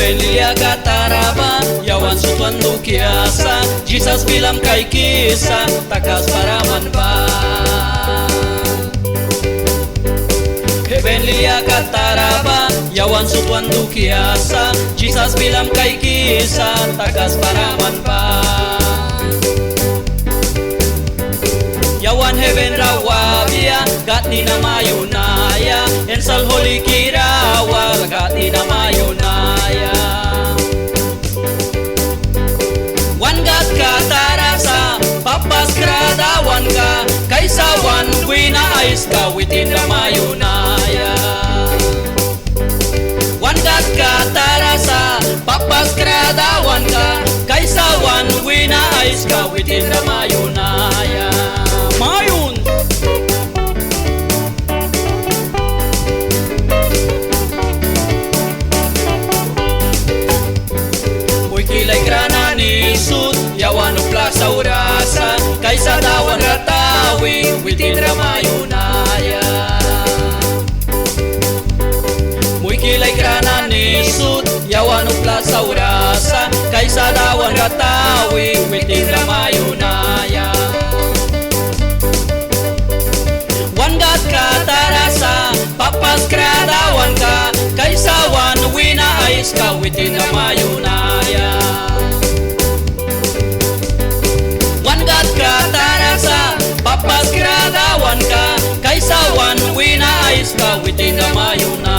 Hebenlia kataraba, yawan sutuan lukiasa, Jesus bilam kay kisa, takas paraman ba. Hebenlia kataraba, yawan sutuan lukiasa, Jesus bilam kay kisa, takas paraman ba. Yawan heaven rawabia, gati na mayunaya, ensal holy kirawa, gati na mayunaya. Wan gat katarasa, papas kradawan ka, kaysa wan wina ais ka, witin na mayunaya. Wan gat katarasa, papas kradawan ka, kaysa wan wina ais ka, witin na mayunaya. Mayun Uy kilay grana ni sud, yawan o plaza urasa, kaysa dawan ratawi, witin ramayunaya. Uy kilay grana ni sud, yawan o plaza urasa, kaysa dawan ratawi, witin ramayunaya. Katarasa, papas kradawan ka, kaysa wan wina ais ka, witin na mayunaya. Wan gat katarasa, papas kradawan ka, kaysa wan wina ais ka, witin na mayunaya.